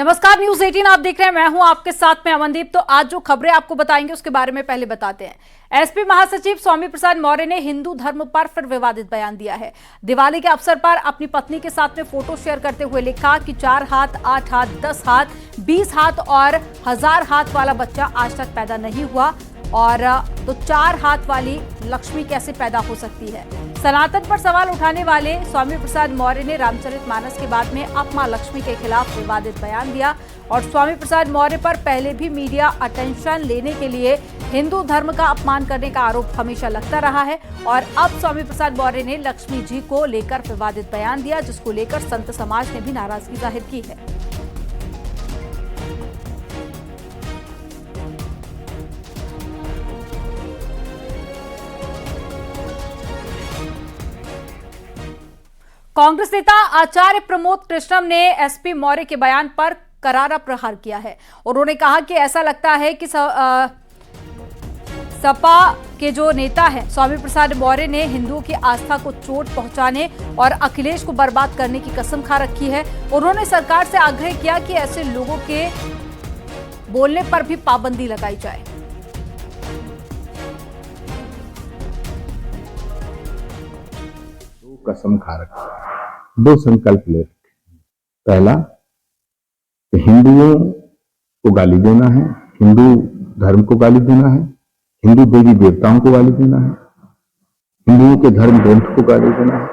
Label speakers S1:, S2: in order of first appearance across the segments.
S1: नमस्कार, न्यूज 18 आप देख रहे हैं। मैं हूं आपके साथ में अमनदीप। तो आज जो खबरें आपको बताएंगे उसके बारे में पहले बताते हैं। एसपी महासचिव स्वामी प्रसाद मौर्य ने हिंदू धर्म पर फिर विवादित बयान दिया है। दिवाली के अवसर पर अपनी पत्नी के साथ में फोटो शेयर करते हुए लिखा कि 4 हाथ, 8 हाथ, 10 हाथ, 20 हाथ और 1000 हाथ वाला बच्चा आज तक पैदा नहीं हुआ, और तो 4 हाथ वाली लक्ष्मी कैसे पैदा हो सकती है। सनातन पर सवाल उठाने वाले स्वामी प्रसाद मौर्य ने रामचरितमानस के बाद में अब मां लक्ष्मी के खिलाफ विवादित बयान दिया। और स्वामी प्रसाद मौर्य पर पहले भी मीडिया अटेंशन लेने के लिए हिंदू धर्म का अपमान करने का आरोप हमेशा लगता रहा है, और अब स्वामी प्रसाद मौर्य ने लक्ष्मी जी को लेकर विवादित बयान दिया, जिसको लेकर संत समाज ने भी नाराजगी जाहिर की है। कांग्रेस नेता आचार्य प्रमोद कृष्णम ने एसपी मौर्य के बयान पर करारा प्रहार किया है। उन्होंने कहा कि ऐसा लगता है कि सपा के जो नेता हैं स्वामी प्रसाद मौर्य ने हिंदुओं की आस्था को चोट पहुंचाने और अखिलेश को बर्बाद करने की कसम खा रखी है। उन्होंने सरकार से आग्रह किया कि ऐसे लोगों के बोलने पर भी पाबंदी लगाई जाए।
S2: कसम खा रखा, 2 संकल्प ले रखे। पहला, हिंदुओं को गाली देना है, हिंदू धर्म को गाली देना है, हिंदू देवी देवताओं को गाली देना है, हिंदुओं के धर्म ग्रंथ को गाली देना है,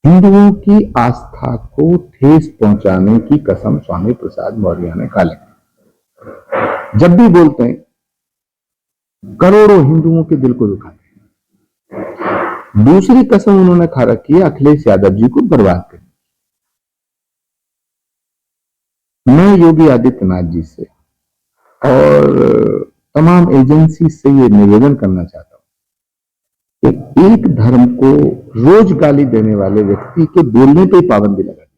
S2: हिंदुओं की आस्था को ठेस पहुंचाने की कसम स्वामी प्रसाद मौर्य ने खा ली। जब भी बोलते हैं करोड़ों हिंदुओं के दिल को दुखाते हैं। दूसरी कसम उन्होंने खा रखी है अखिलेश यादव जी को बर्बाद करने। मैं योगी आदित्यनाथ जी से और तमाम एजेंसी से ये निवेदन करना चाहता हूं कि एक धर्म को रोज गाली देने वाले व्यक्ति के बोलने पे पाबंदी लगा दी।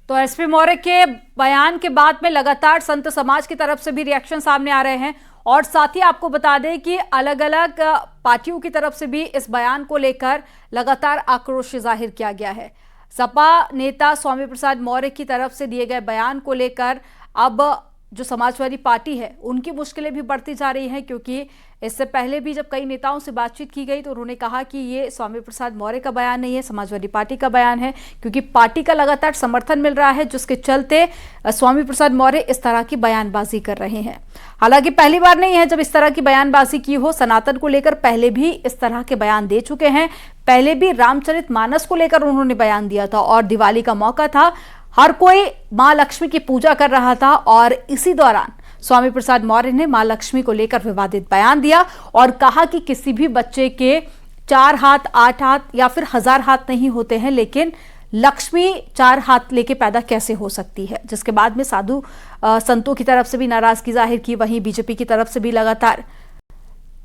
S1: तो एसपी मौर्य के बयान के बाद में लगातार संत समाज की तरफ से भी रिएक्शन सामने आ रहे हैं, और साथ ही आपको बता दें कि अलग अलग पार्टियों की तरफ से भी इस बयान को लेकर लगातार आक्रोश जाहिर किया गया है। सपा नेता स्वामी प्रसाद मौर्य की तरफ से दिए गए बयान को लेकर अब जो समाजवादी पार्टी है उनकी मुश्किलें भी बढ़ती जा रही हैं, क्योंकि इससे पहले भी जब कई नेताओं से बातचीत की गई तो उन्होंने कहा कि ये स्वामी प्रसाद मौर्य का बयान नहीं है, समाजवादी पार्टी का बयान है, क्योंकि पार्टी का लगातार समर्थन मिल रहा है, जिसके चलते स्वामी प्रसाद मौर्य इस तरह की बयानबाजी कर रहे हैं। हालांकि पहली बार नहीं है जब इस तरह की बयानबाजी की हो। सनातन को लेकर पहले भी इस तरह के बयान दे चुके हैं। पहले भी रामचरितमानस को लेकर उन्होंने बयान दिया था, और दिवाली का मौका था, हर कोई मां लक्ष्मी की पूजा कर रहा था, और इसी दौरान स्वामी प्रसाद मौर्य ने मां लक्ष्मी को लेकर विवादित बयान दिया और कहा कि किसी भी बच्चे के 4 हाथ, 8 हाथ या फिर 1000 हाथ नहीं होते हैं, लेकिन लक्ष्मी 4 हाथ लेके पैदा कैसे हो सकती है। जिसके बाद में साधु संतों की तरफ से भी नाराजगी जाहिर की, वहीं बीजेपी की तरफ से भी लगातार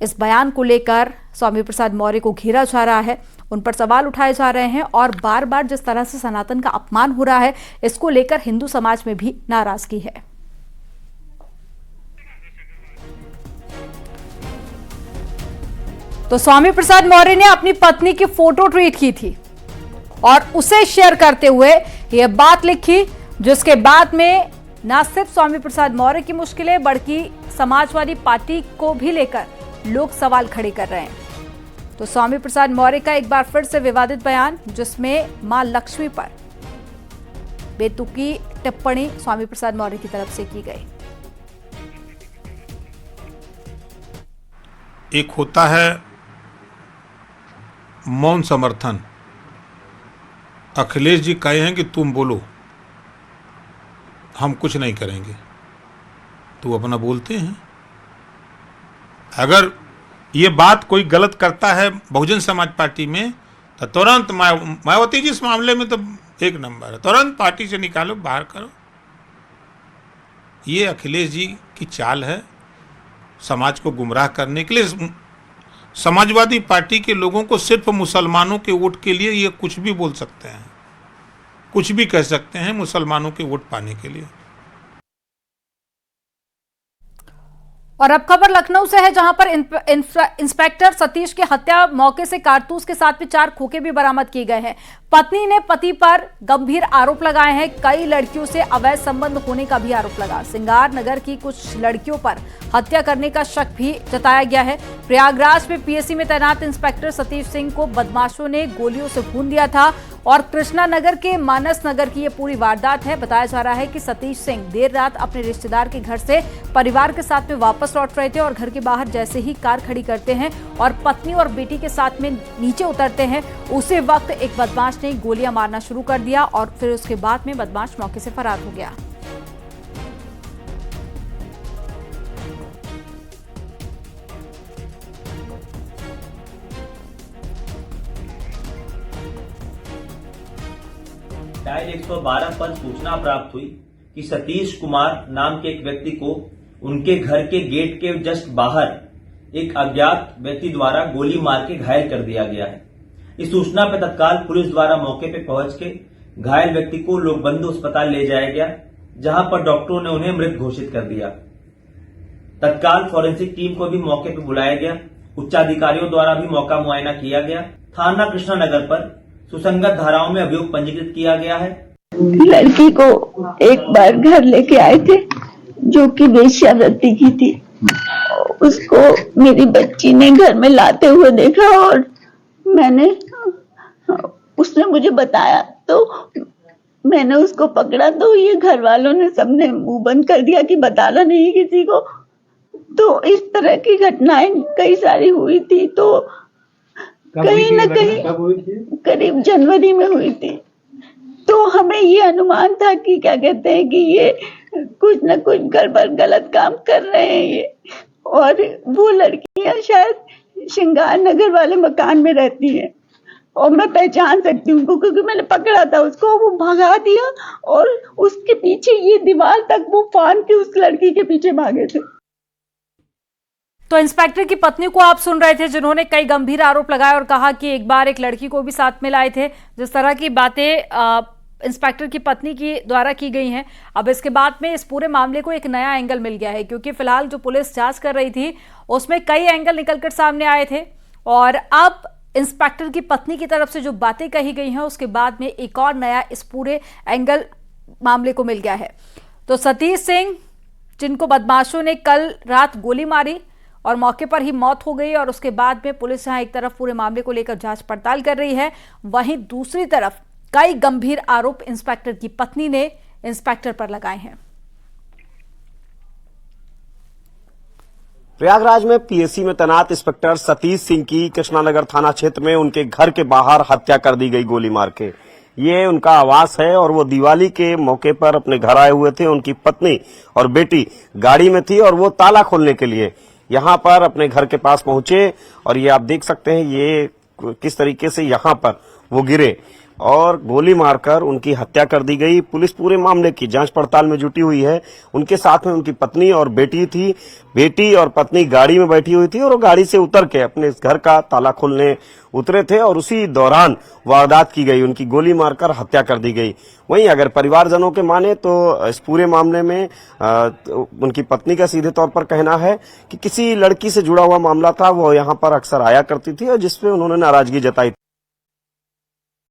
S1: इस बयान को लेकर स्वामी प्रसाद मौर्य को घेरा जा रहा है, उन पर सवाल उठाए जा रहे हैं, और बार बार जिस तरह से सनातन का अपमान हो रहा है इसको लेकर हिंदू समाज में भी नाराजगी है। तो स्वामी प्रसाद मौर्य ने अपनी पत्नी की फोटो ट्वीट की थी और उसे शेयर करते हुए यह बात लिखी, जिसके बाद में न सिर्फ स्वामी प्रसाद मौर्य की मुश्किलें बल्कि समाजवादी पार्टी को भी लेकर लोग सवाल खड़े कर रहे हैं। तो स्वामी प्रसाद मौर्य का एक बार फिर से विवादित बयान, जिसमें मां लक्ष्मी पर बेतुकी टिप्पणी स्वामी प्रसाद मौर्य की तरफ से की गई।
S3: एक होता है मौन समर्थन। अखिलेश जी कहे हैं कि तुम बोलो, हम कुछ नहीं करेंगे, तो अपना बोलते हैं। अगर ये बात कोई गलत करता है बहुजन समाज पार्टी में तो तुरंत मायावती जी इस मामले में तो एक नंबर है, तुरंत पार्टी से निकालो, बाहर करो। ये अखिलेश जी की चाल है समाज को गुमराह करने के लिए। समाजवादी पार्टी के लोगों को सिर्फ मुसलमानों के वोट के लिए ये कुछ भी बोल सकते हैं, कुछ भी कह सकते हैं मुसलमानों के वोट पाने के लिए।
S1: और अब खबर लखनऊ से है, जहां पर इंस्पेक्टर सतीश की हत्या मौके से कारतूस के साथ में 4 खोखे भी बरामद किए गए हैं। पत्नी ने पति पर गंभीर आरोप लगाए हैं। कई लड़कियों से अवैध संबंध होने का भी आरोप लगा। सिंगार नगर की कुछ लड़कियों पर हत्या करने का शक भी जताया गया है। प्रयागराज में पीएसी में तैनात इंस्पेक्टर सतीश सिंह को बदमाशों ने गोलियों से भून दिया था और कृष्णा नगर के मानस नगर की ये पूरी वारदात है। बताया जा रहा है कि सतीश सिंह देर रात अपने रिश्तेदार के घर से परिवार के साथ में वापस लौट रहे थे और घर के बाहर जैसे ही कार खड़ी करते हैं और पत्नी और बेटी के साथ में नीचे उतरते हैं, उसी वक्त एक बदमाश ने गोलियां मारना शुरू कर दिया और फिर उसके बाद में बदमाश मौके से फरार हो गया।
S4: डायल 112 पर सूचना प्राप्त हुई कि सतीश कुमार नाम के एक व्यक्ति को उनके घर के गेट के जस्ट बाहर एक अज्ञात व्यक्ति द्वारा गोली मार के घायल कर दिया गया है। इस सूचना पर तत्काल पुलिस द्वारा मौके पर पहुंच के घायल व्यक्ति को लोकबंधु अस्पताल ले जाया गया, जहां पर डॉक्टरों ने उन्हें मृत घोषित कर दिया। तत्काल फॉरेंसिक टीम को भी मौके पर बुलाया गया। उच्चाधिकारियों द्वारा भी मौका मुआयना किया गया। थाना कृष्णा नगर पर सुसंगत धाराओं में अभियोग पंजीकृत किया गया है।
S5: लड़की को एक बार घर लेके आए थे जो कि वेश्यावृत्ति की थी। उसको मेरी बच्ची ने घर में लाते हुए देखा और उसने मुझे बताया, तो मैंने उसको पकड़ा। तो ये घर वालों ने सबने मुंह बंद कर दिया कि बताना नहीं किसी को। तो इस तरह की घटनाएं कई सारी हुई थी। तो कहीं न कहीं करीब जनवरी में हुई थी। तो हमें ये अनुमान था कि क्या कहते हैं कि ये कुछ न कुछ गड़बड़ गलत काम कर रहे हैं ये। और वो लड़कियां शायद श्रृंगार नगर वाले मकान में रहती हैं और मैं पहचान सकती हूँ उनको, क्योंकि मैंने पकड़ा था उसको। वो भगा दिया और उसके पीछे ये दीवार तक वो फान के उस लड़की के पीछे भागे थे।
S1: तो इंस्पेक्टर की पत्नी को आप सुन रहे थे, जिन्होंने कई गंभीर आरोप लगाए और कहा कि एक बार एक लड़की को भी साथ में लाए थे। जिस तरह की बातें इंस्पेक्टर की पत्नी की द्वारा की गई हैं, अब इसके बाद में इस पूरे मामले को एक नया एंगल मिल गया है, क्योंकि फिलहाल जो पुलिस जांच कर रही थी उसमें कई एंगल निकलकर सामने आए थे और अब इंस्पेक्टर की पत्नी की तरफ से जो बातें कही गई हैं उसके बाद में एक और नया इस पूरे एंगल मामले को मिल गया है। तो सतीश सिंह, जिनको बदमाशों ने कल रात गोली मारी और मौके पर ही मौत हो गई और उसके बाद में पुलिस यहां एक तरफ पूरे मामले को लेकर जांच पड़ताल कर रही है, वहीं दूसरी तरफ कई गंभीर आरोप इंस्पेक्टर की पत्नी ने इंस्पेक्टर पर लगाए हैं।
S6: प्रयागराज में पीएसी में तैनात इंस्पेक्टर सतीश सिंह की कृष्णानगर थाना क्षेत्र में उनके घर के बाहर हत्या कर दी गई गोली मार के। ये उनका आवास है और वो दिवाली के मौके पर अपने घर आए हुए थे। उनकी पत्नी और बेटी गाड़ी में थी और वो ताला खोलने के लिए यहाँ पर अपने घर के पास पहुंचे और ये आप देख सकते हैं ये किस तरीके से यहाँ पर वो गिरे और गोली मारकर उनकी हत्या कर दी गई। पुलिस पूरे मामले की जांच पड़ताल में जुटी हुई है। उनके साथ में उनकी पत्नी और बेटी थी। बेटी और पत्नी गाड़ी में बैठी हुई थी और वो गाड़ी से उतर के अपने घर का ताला खोलने उतरे थे और उसी दौरान वारदात की गई, उनकी गोली मारकर हत्या कर दी गई। वहीं अगर परिवारजनों के माने तो इस पूरे मामले में उनकी पत्नी का सीधे तौर पर कहना है कि किसी लड़की से जुड़ा हुआ मामला था, वो यहाँ पर अक्सर आया करती थी और जिसपे उन्होंने नाराजगी जताई।